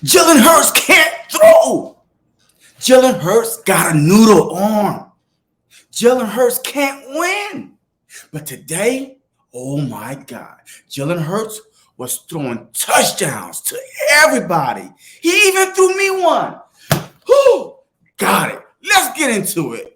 Jalen Hurts can't throw. Jalen Hurts got a noodle arm. Jalen Hurts can't win. But today, oh my God, Jalen Hurts was throwing touchdowns to everybody. He even threw me one. Whew, got it. Let's get into it.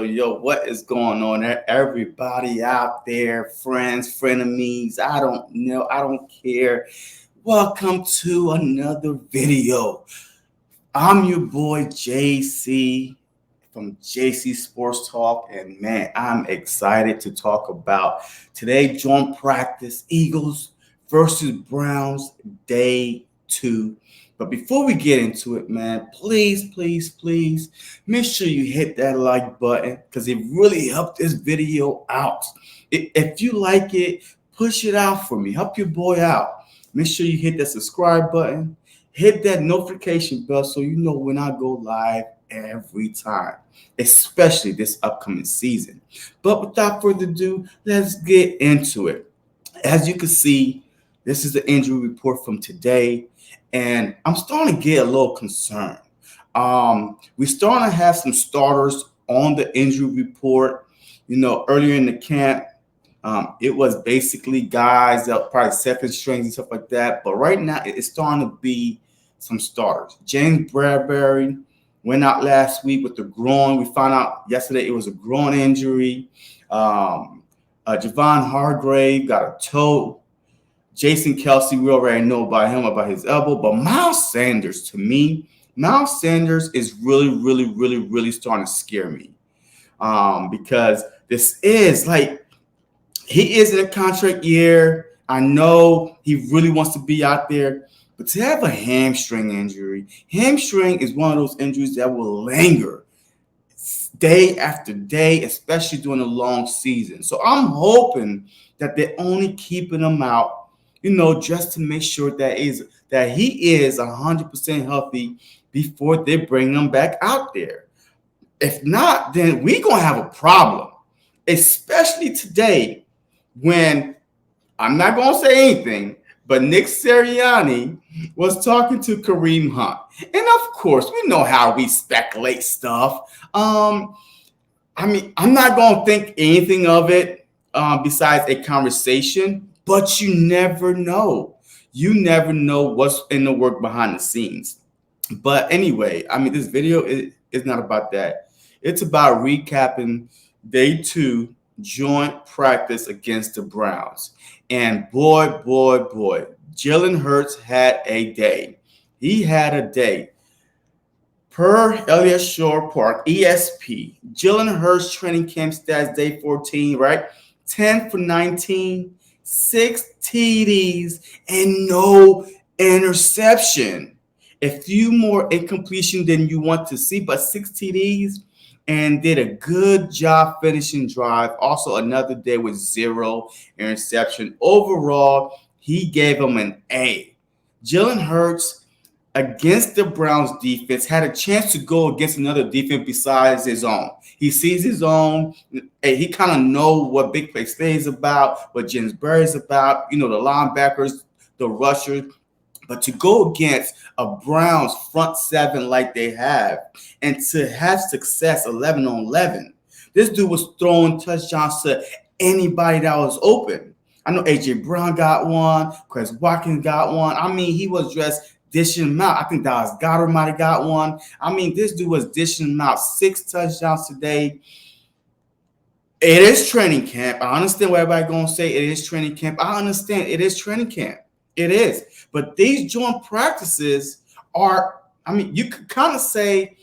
Yo, what is going on there? Everybody out there, friends, frenemies, I don't know, I don't care. Welcome to another video. I'm your boy JC from JC Sports Talk, and man, I'm excited to talk about today joint practice, Eagles versus Browns, day 2. But before we get into it, man, please make sure you hit that like button because it really helped this video out. If you like it, push it out for me. Help your boy out. Make sure you hit that subscribe button. Hit that notification bell so you know when I go live every time, especially this upcoming season. But without further ado, let's get into it. As you can see, this is the injury report from today. And I'm starting to get a little concerned. We're starting to have some starters on the injury report. You know, earlier in the camp, it was basically guys that probably second strings and stuff like that. But right now, it's starting to be some starters. James Bradbury went out last week with the groin. We found out yesterday it was a groin injury. Javon Hargrave got a toe. Jason Kelsey, we already know about him, about his elbow. But Miles Sanders, to me, Miles Sanders is really starting to scare me. Because this is like, he is in a contract year. I know he really wants to be out there. But to have a hamstring injury, hamstring is one of those injuries that will linger day after day, especially during a long season. So I'm hoping that they're only keeping him out, you know, just to make sure that he is 100% healthy before they bring him back out there. If not, then we're going to have a problem, especially today when I'm not going to say anything, but Nick Sirianni was talking to Kareem Hunt. And of course, we know how we speculate stuff. I'm not going to think anything of it besides a conversation. But you never know. You never know what's in the work behind the scenes. But anyway, this video is not about that. It's about recapping day 2 joint practice against the Browns. And boy, Jalen Hurts had a day. He had a day. Per Elliott Shore Park, ESP, Jalen Hurts training camp stats day 14, right? 10 for 19. 6 TDs and no interception. A few more incompletion than you want to see, but 6 TDs and did a good job finishing drive. Also, another day with 0 interception. Overall, he gave him an A. Jalen Hurts against the Browns defense had a chance to go against another defense besides his own. He sees his own, and he kind of know what big play stay is about, what James Berry is about, you know, the linebackers, the rushers. But to go against a Browns front 7 like they have, and to have success 11 on 11, this dude was throwing touchdowns to anybody that was open. I know A.J. Brown got one, Chris Watkins got one. He was just dishing them out. I think Dallas Goedert might have got one. This dude was dishing them out. 6 touchdowns today. It is training camp. I understand what everybody's going to say. It is training camp. I understand it is training camp. It is. But these joint practices are, you could kind of say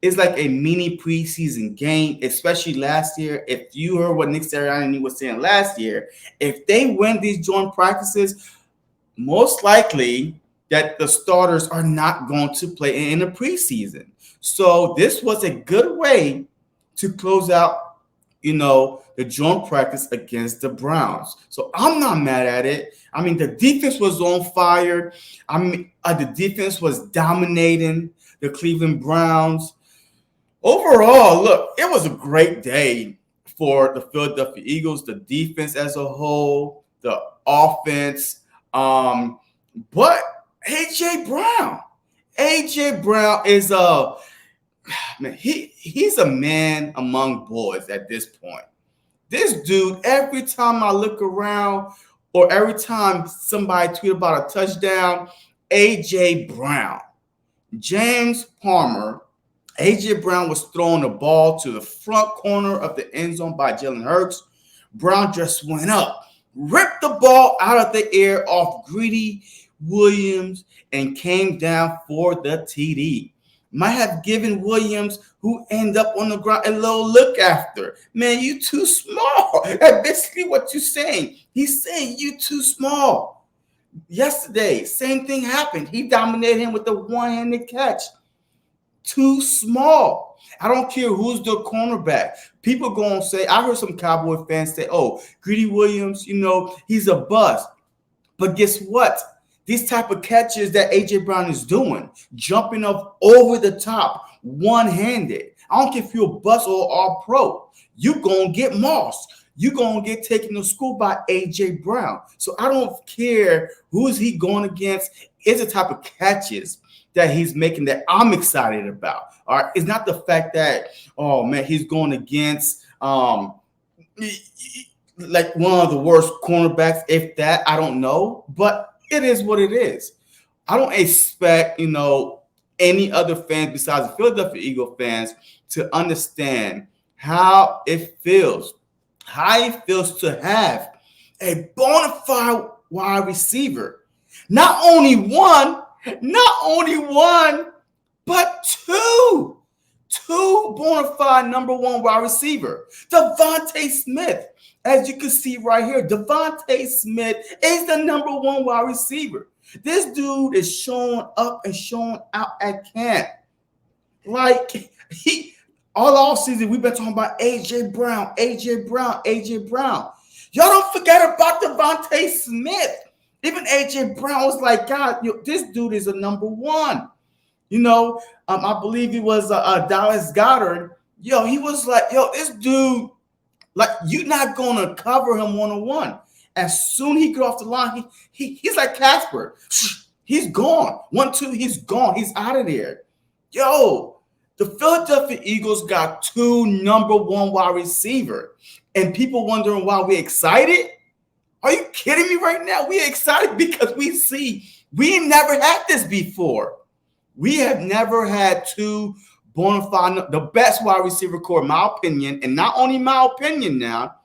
it's like a mini preseason game, especially last year. If you heard what Nick Sirianni was saying last year, if they win these joint practices, most likely that the starters are not going to play in the preseason. So this was a good way to close out, the joint practice against the Browns. So I'm not mad at it. I mean, the defense was on fire. I mean, the defense was dominating the Cleveland Browns. Overall, look, it was a great day for the Philadelphia Eagles, the defense as a whole, the offense. But AJ Brown is a man. He's a man among boys at this point. This dude, every time I look around or every time somebody tweet about a touchdown, AJ Brown, James Palmer, AJ Brown was throwing the ball to the front corner of the end zone by Jalen Hurts. Brown just went up, ripped the ball out of the air off Greedy Williams, and came down for the TD. Might have given Williams, who ended up on the ground, a little look after. Man, you too small. That's basically what you're saying. He's saying you too small. Yesterday, same thing happened. He dominated him with the one-handed catch. Too small. I don't care who's the cornerback. People going to say, I heard some Cowboy fans say, oh, Greedy Williams, he's a bust. But guess what? These type of catches that A.J. Brown is doing, jumping up over the top, one-handed. I don't care if you're a bust or all-pro. You're going to get mossed. You're going to get taken to school by A.J. Brown. So I don't care who's he going against. It's the type of catches that he's making that I'm excited about. All right, it's not the fact that, oh man, he's going against like one of the worst cornerbacks, if that, I don't know, but it is what it is. I don't expect, any other fans besides the Philadelphia Eagle fans to understand how it feels to have a bona fide wide receiver. Not only one, but two bona fide number one wide receiver. Devontae Smith, as you can see right here, Devontae Smith is the number one wide receiver. This dude is showing up and showing out at camp. Like all season, we've been talking about AJ Brown. Y'all don't forget about Devontae Smith. Even AJ Brown was like, God, this dude is a number one. I believe he was Dallas Goedert. He was like, this dude, like, you're not gonna cover him one-on-one. As soon as he get off the line, he's like Casper. He's gone. 1-2, he's gone. He's out of there. The Philadelphia Eagles got two number one wide receiver, and people wondering why we're excited. Are you kidding me right now? We're excited because we never had this before. We have never had two bona fide, the best wide receiver core, in my opinion, and not only my opinion now,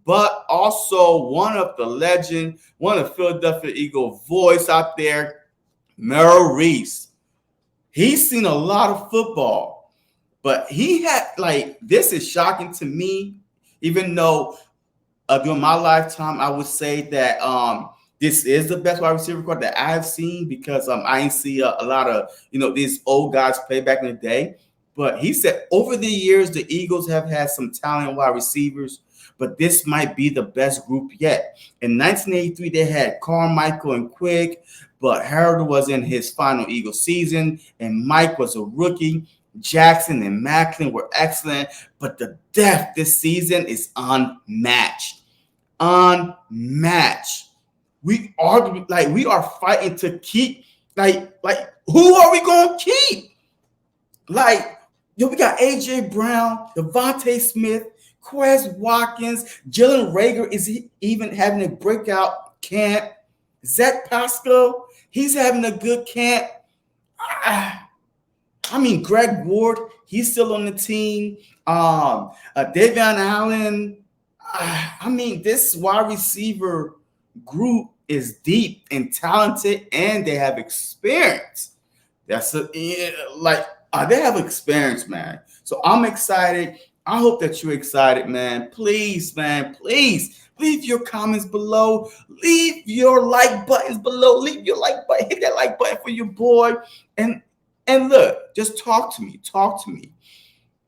but also one of the legend, one of the Philadelphia Eagle voice out there, Merrill Reese. He's seen a lot of football, but he had, this is shocking to me, even though during my lifetime, I would say that this is the best wide receiver core that I have seen, because I ain't see a lot of, these old guys play back in the day. But he said over the years, the Eagles have had some talented wide receivers, but this might be the best group yet. In 1983, they had Carmichael and Quick, but Harold was in his final Eagle season, and Mike was a rookie. Jackson and Macklin were excellent, but the depth this season is unmatched. We are fighting to keep, who are we going to keep? We got A.J. Brown, Devontae Smith, Quez Watkins, Jalen Reagor is even having a breakout camp. Zach Pascal, he's having a good camp. Greg Ward, he's still on the team. Davion Allen. This wide receiver group is deep and talented, and they have experience. They have experience, man. So I'm excited. I hope that you're excited, man. Please leave your comments below. Leave your like buttons below. Leave your like button. Hit that like button for your boy. And and look, just talk to me. Talk to me.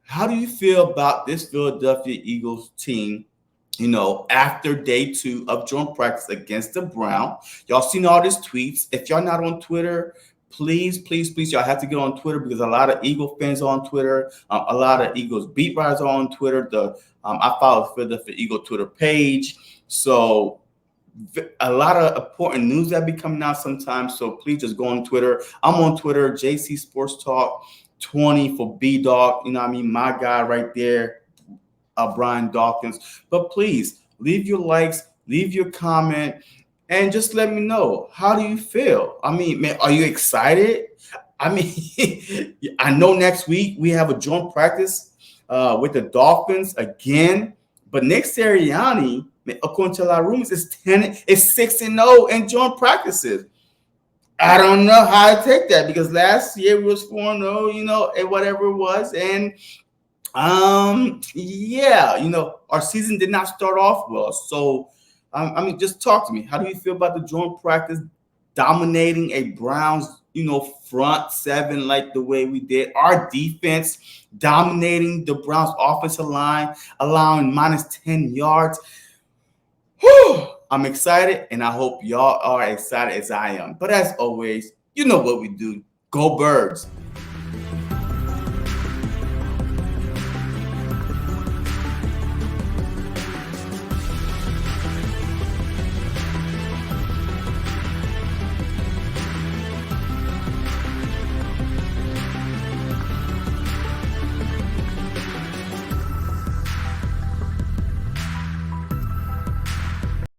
How do you feel about this Philadelphia Eagles team? After day 2 of joint practice against the Brown, y'all seen all these tweets. If y'all not on Twitter, please, y'all have to get on Twitter because a lot of Eagle fans are on Twitter. A lot of Eagles beat writers are on Twitter. I follow the Philadelphia Eagle Twitter page, so a lot of important news that be coming out sometimes. So please just go on Twitter. I'm on Twitter, JC Sports Talk 20 for B Dog. You know what I mean? My guy right there, Brian Dawkins. But please leave your likes, leave your comment, and just let me know, how do you feel? I mean, man, are you excited? I mean, I know next week we have a joint practice with the Dolphins again, but Nick Sirianni, according to a lot of rumors, is 6-0 in joint practices. I don't know how to take that because last year we was 4-0, and whatever it was, and yeah, our season did not start off well. So, I mean, just talk to me. How do you feel about the joint practice dominating a Browns, front seven like the way we did? Our defense dominating the Browns offensive line, allowing minus 10 yards. Whew, I'm excited, and I hope y'all are excited as I am. But as always, you know what we do. Go Birds.